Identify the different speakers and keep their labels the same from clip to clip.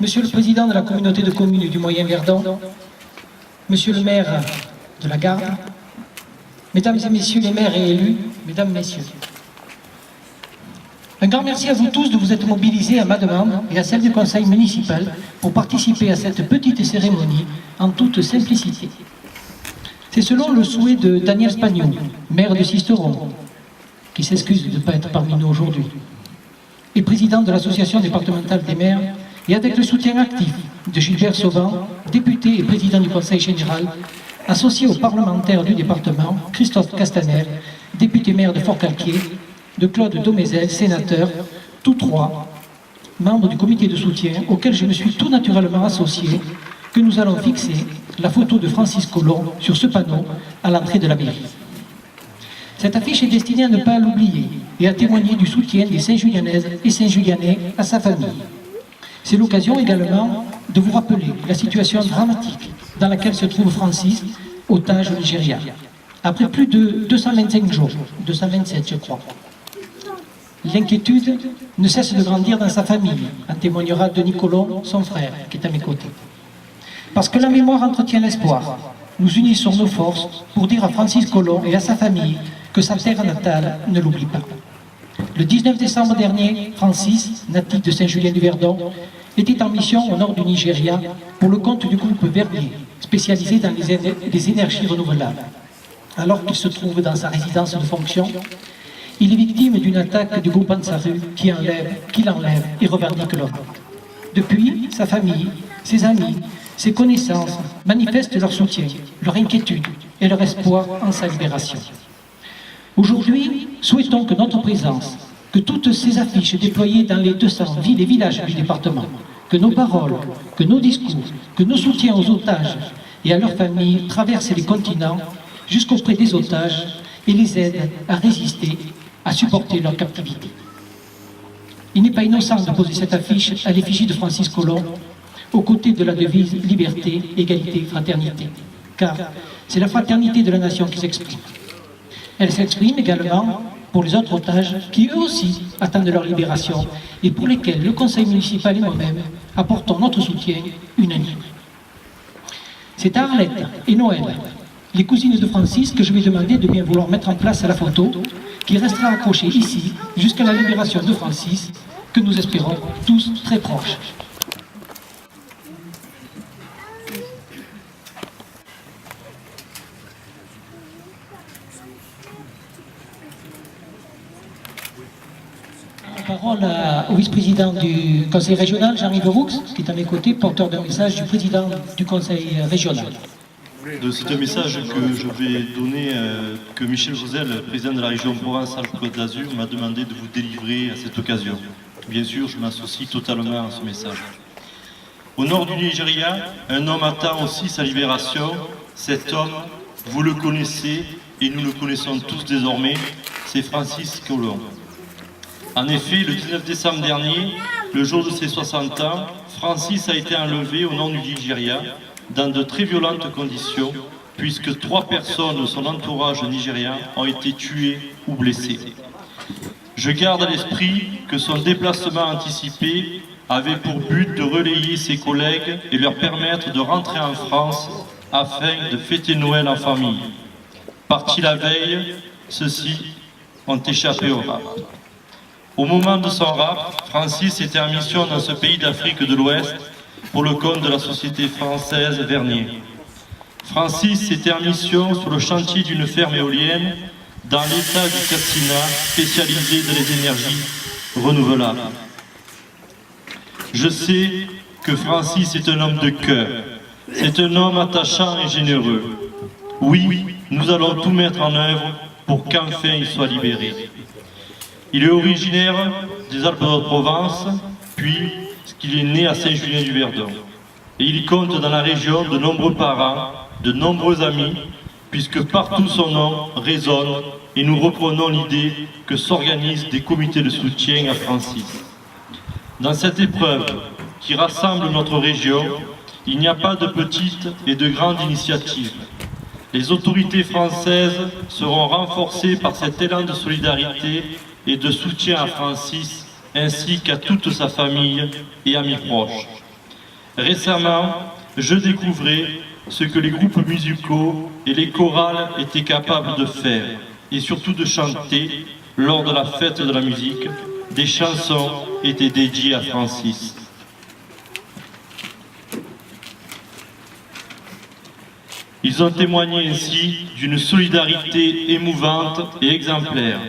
Speaker 1: Monsieur le Président de la communauté de communes du Moyen-Verdon, Monsieur le maire de la Garde, Mesdames et Messieurs les maires et élus, Mesdames, Messieurs. Un grand merci à vous tous de vous être mobilisés à ma demande et à celle du conseil municipal pour participer à cette petite cérémonie en toute simplicité. C'est selon le souhait de Daniel Spagnou, maire de Sisteron, qui s'excuse de ne pas être parmi nous aujourd'hui, et président de l'association départementale des maires, et avec le soutien actif de Gilbert Sauvant, député et président du conseil général, associé aux parlementaires du département, Christophe Castaner, député maire de Forcalquier, de Claude Domézel, sénateur, tous trois membres du comité de soutien auquel je me suis tout naturellement associé, que nous allons fixer la photo de Francis Collomb sur ce panneau à l'entrée de la mairie. Cette affiche est destinée à ne pas l'oublier et à témoigner du soutien des Saint-Julianaises et Saint-Julianais à sa famille. C'est l'occasion également de vous rappeler la situation dramatique dans laquelle se trouve Francis, otage au Nigeria. Après plus de 225 jours, 227 je crois. L'inquiétude ne cesse de grandir dans sa famille, en témoignera Denis Collomb, son frère, qui est à mes côtés. Parce que la mémoire entretient l'espoir, nous unissons nos forces pour dire à Francis Collomb et à sa famille que sa terre natale ne l'oublie pas. Le 19 décembre dernier, Francis, natif de Saint-Julien-du-Verdon, était en mission au nord du Nigeria pour le compte du groupe Verbier, spécialisé dans les énergies renouvelables. Alors qu'il se trouve dans sa résidence de fonction, il est victime d'une attaque du groupe Ansaru qui l'enlève et revendique l'ordre. Depuis, sa famille, ses amis, ses connaissances manifestent leur soutien, leur inquiétude et leur espoir en sa libération. Aujourd'hui, souhaitons que notre présence, que toutes ces affiches déployées dans les 200 villes et villages du département, que nos paroles, que nos discours, que nos soutiens aux otages et à leurs familles traversent les continents jusqu'auprès des otages et les aident à résister, à supporter leur captivité. Il n'est pas innocent de poser cette affiche à l'effigie de Francis Collomb, aux côtés de la devise « Liberté, égalité, fraternité », car c'est la fraternité de la nation qui s'exprime. Elle s'exprime également pour les autres otages qui eux aussi attendent leur libération et pour lesquels le conseil municipal et moi-même apportons notre soutien unanime. C'est à Arlette et Noël, les cousines de Francis, que je vais demander de bien vouloir mettre en place la photo qui restera accrochée ici jusqu'à la libération de Francis, que nous espérons tous très proches. La parole au vice-président du conseil régional, Jean-Yves Roux, qui est à mes côtés, porteur d'un message du président du conseil régional.
Speaker 2: C'est un message que je vais donner, que Michel Josel, président de la région Provence-Alpes-Côte d'Azur, m'a demandé de vous délivrer à cette occasion. Bien sûr, je m'associe totalement à ce message. Au nord du Nigeria, un homme attend aussi sa libération. Cet homme, vous le connaissez et nous le connaissons tous désormais, c'est Francis Collomb. En effet, le 19 décembre dernier, le jour de ses 60 ans, Francis a été enlevé au nord du Nigeria dans de très violentes conditions, puisque 3 personnes de son entourage nigérien ont été tuées ou blessées. Je garde à l'esprit que son déplacement anticipé avait pour but de relayer ses collègues et leur permettre de rentrer en France afin de fêter Noël en famille. Partis la veille, ceux-ci ont échappé au rap. Au moment de son rap, Francis était en mission dans ce pays d'Afrique de l'Ouest pour le compte de la société française Vernier. Francis était en mission sur le chantier d'une ferme éolienne dans l'état du Katsina, spécialisé dans les énergies renouvelables. Je sais que Francis est un homme de cœur. C'est un homme attachant et généreux. Oui, nous allons tout mettre en œuvre pour qu'enfin il soit libéré. Il est originaire des Alpes-de-Haute-Provence, puis qu'il est né à Saint-Julien-du-Verdon. Et il compte dans la région de nombreux parents, de nombreux amis, puisque partout son nom résonne et nous reprenons l'idée que s'organisent des comités de soutien à Francis. Dans cette épreuve qui rassemble notre région, il n'y a pas de petites et de grandes initiatives. Les autorités françaises seront renforcées par cet élan de solidarité et de soutien à Francis, ainsi qu'à toute sa famille et amis proches. Récemment, je découvrais ce que les groupes musicaux et les chorales étaient capables de faire, et surtout de chanter lors de la fête de la musique. Des chansons étaient dédiées à Francis. Ils ont témoigné ainsi d'une solidarité émouvante et exemplaire.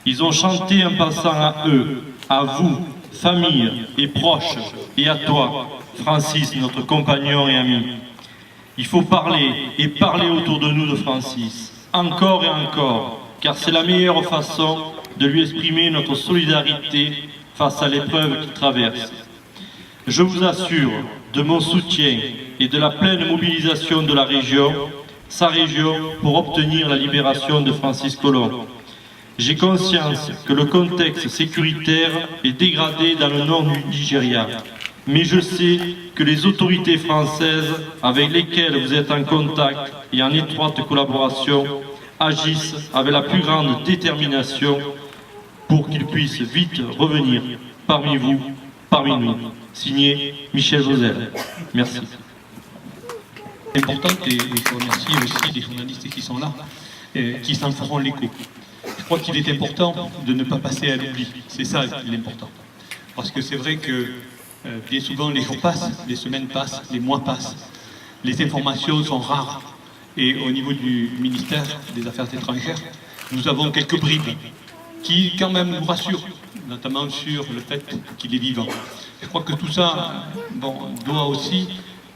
Speaker 2: Ils ont chanté en pensant à eux, à vous, famille et proches, et à toi, Francis, notre compagnon et ami. Il faut parler et parler autour de nous de Francis, encore et encore, car c'est la meilleure façon de lui exprimer notre solidarité face à l'épreuve qu'il traverse. Je vous assure de mon soutien et de la pleine mobilisation de la région, sa région, pour obtenir la libération de Francis Collomb. J'ai conscience que le contexte sécuritaire est dégradé dans le nord du Nigeria, mais je sais que les autorités françaises avec lesquelles vous êtes en contact et en étroite collaboration agissent avec la plus grande détermination pour qu'il puisse vite revenir parmi vous, parmi nous. Signé Michel Josel. Merci.
Speaker 3: Importante et il faut remercier aussi les journalistes qui sont là, qui s'en feront l'écho. Je crois qu'il est important de ne pas passer à l'oubli. C'est ça l'important. Parce que c'est vrai que bien souvent les jours passent, les semaines passent, les mois passent. Les informations sont rares. Et au niveau du ministère des Affaires étrangères, nous avons quelques bribes qui quand même nous rassurent, notamment sur le fait qu'il est vivant. Je crois que tout ça doit aussi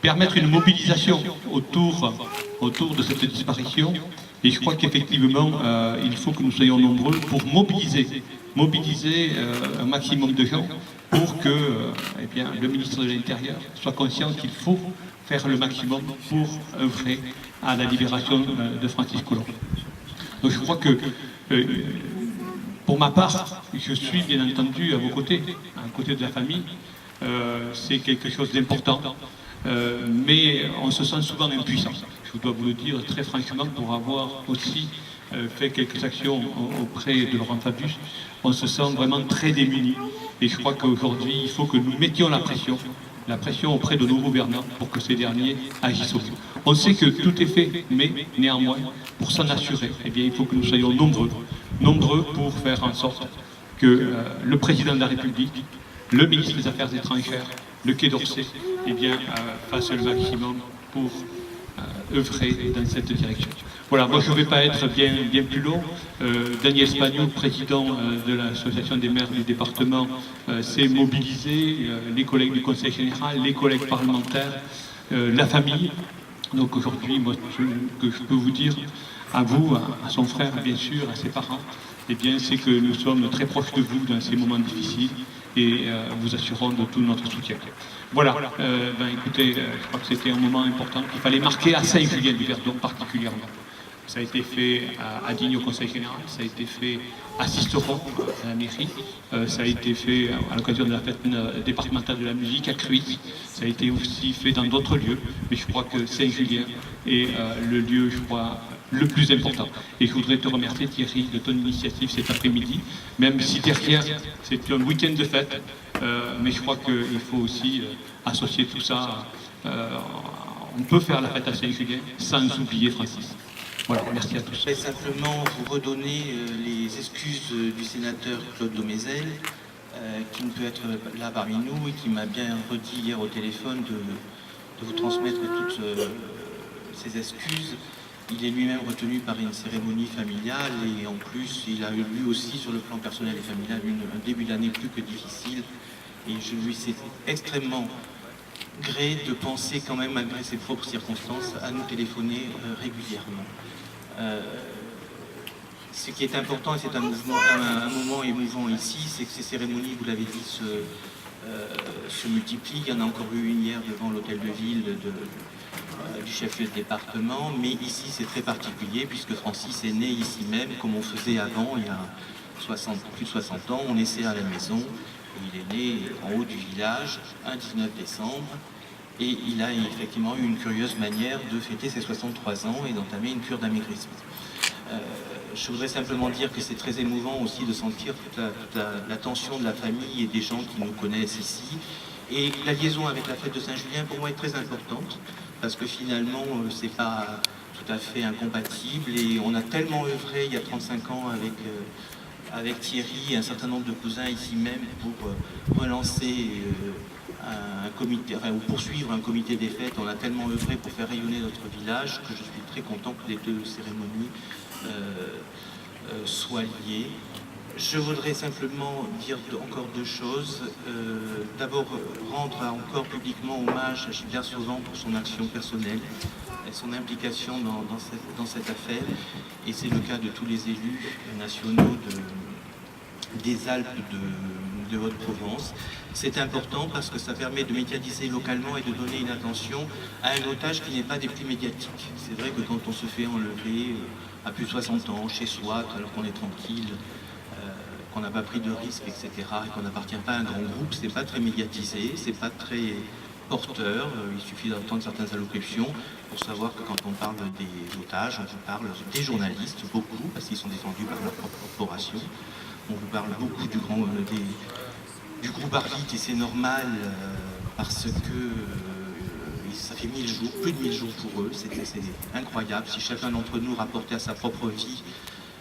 Speaker 3: permettre une mobilisation autour de cette disparition. Et je crois qu'effectivement, il faut que nous soyons nombreux pour mobiliser un maximum de gens pour que le ministre de l'Intérieur soit conscient qu'il faut faire le maximum pour œuvrer à la libération de Francis Collomb. Donc je crois que, pour ma part, je suis bien entendu à vos côtés, à côté de la famille. C'est quelque chose d'important, mais on se sent souvent impuissant. Je dois vous le dire très franchement, pour avoir aussi fait quelques actions auprès de Laurent Fabius, on se sent vraiment très démunis. Et je crois qu'aujourd'hui, il faut que nous mettions la pression auprès de nos gouvernants pour que ces derniers agissent au mieux. On sait que tout est fait, mais néanmoins, pour s'en assurer, il faut que nous soyons nombreux pour faire en sorte que le président de la République, le ministre des Affaires étrangères, le Quai d'Orsay, fassent le maximum pour œuvrer dans cette direction. Voilà, moi je ne vais pas être bien plus long. Daniel Spagnou, président de l'association des maires du département, s'est mobilisé, les collègues du Conseil général, les collègues parlementaires, la famille. Donc aujourd'hui, moi, ce que je peux vous dire, à vous, à son frère, bien sûr, à ses parents, c'est que nous sommes très proches de vous dans ces moments difficiles et vous assurons de tout notre soutien. Voilà, écoutez, je crois que c'était un moment important qu'il fallait marquer à Saint-Julien-du-Verdon particulièrement. Ça a été fait à Digne au Conseil général, ça a été fait à Sisteron, à la mairie, ça a été fait à l'occasion de la fête départementale de la musique à Cruy, ça a été aussi fait dans d'autres lieux, mais je crois que Saint-Julien est le lieu, je crois, le plus important. Et je voudrais te remercier, Thierry, de ton initiative cet après-midi, même si derrière, c'est un week-end de fête, mais je crois qu'il faut aussi associer tout ça. On peut faire la fête à Saint-Julien sans oublier Francis. Voilà, merci à tous.
Speaker 4: Je vais simplement vous redonner les excuses du sénateur Claude Domézel, qui ne peut être là parmi nous et qui m'a bien redit hier au téléphone de vous transmettre toutes ces excuses. Il est lui-même retenu par une cérémonie familiale et en plus il a eu lui aussi sur le plan personnel et familial un début d'année plus que difficile et je lui sais extrêmement gré de penser quand même malgré ses propres circonstances à nous téléphoner régulièrement. Ce qui est important et c'est un moment émouvant ici, c'est que ces cérémonies, vous l'avez dit, se multiplient. Il y en a encore eu une hier devant l'hôtel de ville du chef-lieu de département, mais ici c'est très particulier puisque Francis est né ici même, comme on faisait avant, il y a plus de 60 ans, on naissait à la maison, il est né en haut du village, un 19 décembre, et il a effectivement eu une curieuse manière de fêter ses 63 ans et d'entamer une cure d'amaigrissement. Je voudrais simplement dire que c'est très émouvant aussi de sentir toute l'attention de la famille et des gens qui nous connaissent ici, Et la liaison avec la fête de Saint-Julien, pour moi, est très importante, parce que finalement, c'est pas tout à fait incompatible, et on a tellement œuvré il y a 35 ans avec Thierry et un certain nombre de cousins ici même pour relancer un comité, enfin, ou poursuivre un comité des fêtes. On a tellement œuvré pour faire rayonner notre village que je suis très content que les deux cérémonies soient liées. Je voudrais simplement dire encore deux choses. D'abord, rendre encore publiquement hommage à Gilbert Sauvant pour son action personnelle et son implication dans cette affaire. Et c'est le cas de tous les élus nationaux des Alpes de Haute-Provence. C'est important parce que ça permet de médiatiser localement et de donner une attention à un otage qui n'est pas des plus médiatiques. C'est vrai que quand on se fait enlever à plus de 60 ans, chez soi, alors qu'on est tranquille, qu'on n'a pas pris de risques, etc., et qu'on n'appartient pas à un grand groupe, c'est pas très médiatisé, c'est pas très porteur. Il suffit d'entendre certaines allocutions pour savoir que quand on parle des otages, on vous parle des journalistes, beaucoup, parce qu'ils sont défendus par leur propre corporation. On vous parle beaucoup du groupe Arlit, et c'est normal parce que ça fait 1000 jours, plus de 1000 jours pour eux, c'est incroyable. Si chacun d'entre nous rapportait à sa propre vie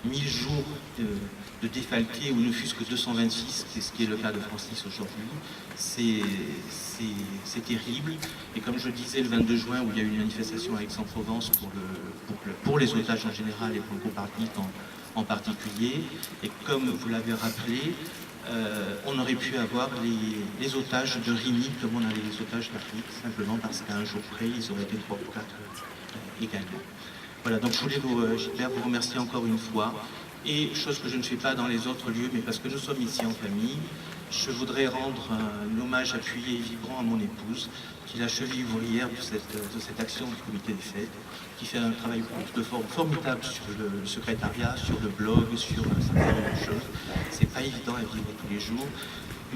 Speaker 4: 1000 jours de défalqué, ou ne fût-ce que 226, c'est ce qui est le cas de Francis aujourd'hui, c'est terrible. Et comme je disais le 22 juin, où il y a eu une manifestation à Aix-en-Provence pour les otages en général et pour le groupe Arlit en particulier, et comme vous l'avez rappelé, on aurait pu avoir les otages de Rimini comme on avait les otages d'Arlit, simplement parce qu'à un jour près, ils auraient été 3 ou 4 également. Voilà, donc je voulais Gilbert, vous remercier encore une fois. Et chose que je ne fais pas dans les autres lieux, mais parce que nous sommes ici en famille, je voudrais rendre un hommage appuyé et vibrant à mon épouse, qui est la cheville ouvrière de cette action du comité des fêtes, qui fait un travail formidable sur le secrétariat, sur le blog, sur un certain nombre de choses. C'est pas évident à vivre tous les jours,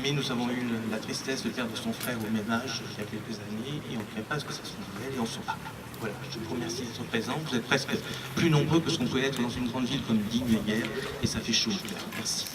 Speaker 4: mais nous avons eu la tristesse de perdre son frère au même âge il y a quelques années, et on ne crée pas ce que ça soit nouvelle, et on se bat. Voilà, je vous remercie d'être présent. Vous êtes presque plus nombreux que ce qu'on peut être dans une grande ville comme Digne hier, et ça fait chaud au cœur. Merci.